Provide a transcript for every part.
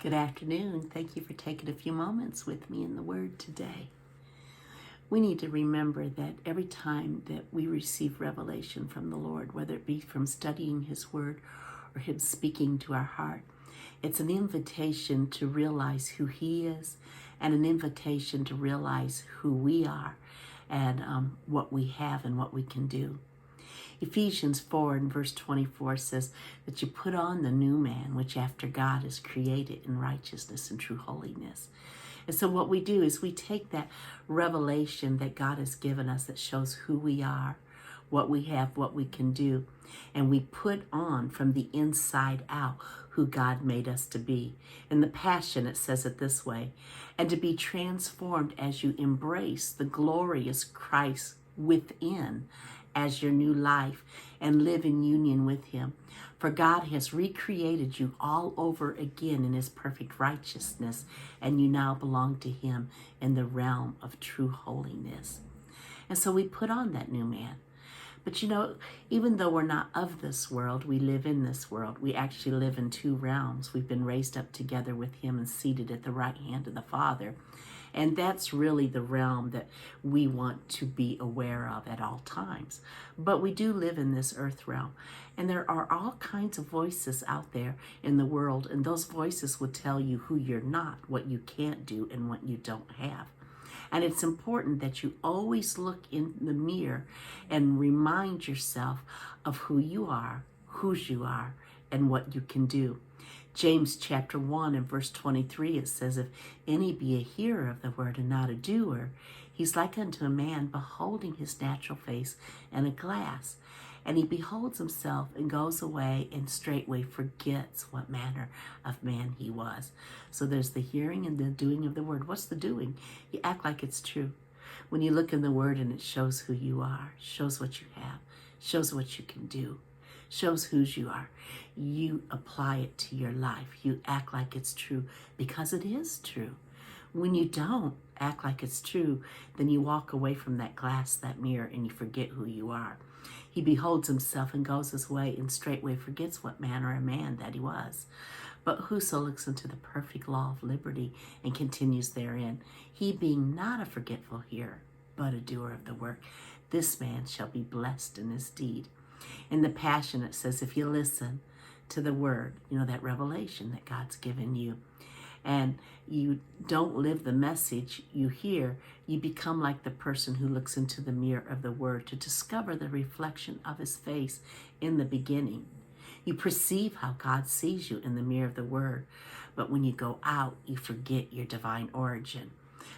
Good afternoon. Thank you for taking a few moments with me in the Word today. We need to remember that every time that we receive revelation from the Lord, whether it be from studying His Word or Him speaking to our heart, it's an invitation to realize who He is and an invitation to realize who we are and what we have and what we can do. Ephesians 4 and verse 24 says that you put on the new man, which after God is created in righteousness and true holiness. And so what we do is we take that revelation that God has given us that shows who we are, what we have, what we can do, and we put on from the inside out who God made us to be. In the Passion, it says it this way, and to be transformed as you embrace the glorious Christ within as your new life and live in union with Him. For God has recreated you all over again in His perfect righteousness, and you now belong to Him in the realm of true holiness. And so we put on that new man. But even though we're not of this world, we live in this world. We actually live in two realms. We've been raised up together with Him and seated at the right hand of the Father. And that's really the realm that we want to be aware of at all times. But we do live in this earth realm. And there are all kinds of voices out there in the world. And those voices will tell you who you're not, what you can't do, and what you don't have. And it's important that you always look in the mirror and remind yourself of who you are, whose you are, and what you can do. James chapter 1 and verse 23, it says, if any be a hearer of the word and not a doer, he's like unto a man beholding his natural face in a glass. And he beholds himself and goes away and straightway forgets what manner of man he was. So there's the hearing and the doing of the word. What's the doing? You act like it's true. When you look in the word and it shows who you are, shows what you have, shows what you can do, shows whose you are, you apply it to your life. You act like it's true because it is true. When you don't act like it's true, then you walk away from that glass, that mirror, and you forget who you are. He beholds himself and goes his way and straightway forgets what manner of man that he was. But whoso looks into the perfect law of liberty and continues therein, he being not a forgetful hearer, but a doer of the work, this man shall be blessed in his deed. In the Passion, it says, if you listen to the word, that revelation that God's given you, and you don't live the message you hear, you become like the person who looks into the mirror of the word to discover the reflection of His face in the beginning. You perceive how God sees you in the mirror of the word, but when you go out, you forget your divine origin.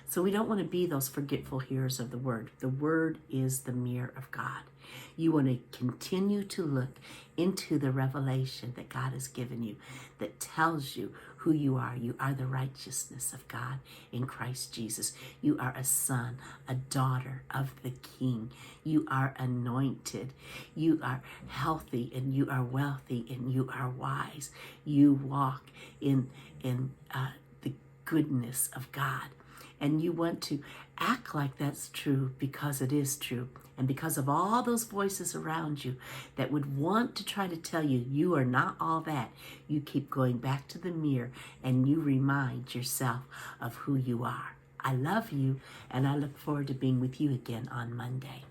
So we don't want to be those forgetful hearers of the word. The word is the mirror of God. You want to continue to look into the revelation that God has given you that tells you who you are. You are the righteousness of God in Christ Jesus. You are a son, a daughter of the King. You are anointed. You are healthy and you are wealthy and you are wise. You walk in the goodness of God. And you want to act like that's true because it is true. And because of all those voices around you that would want to try to tell you you are not all that, you keep going back to the mirror and you remind yourself of who you are. I love you, and I look forward to being with you again on Monday.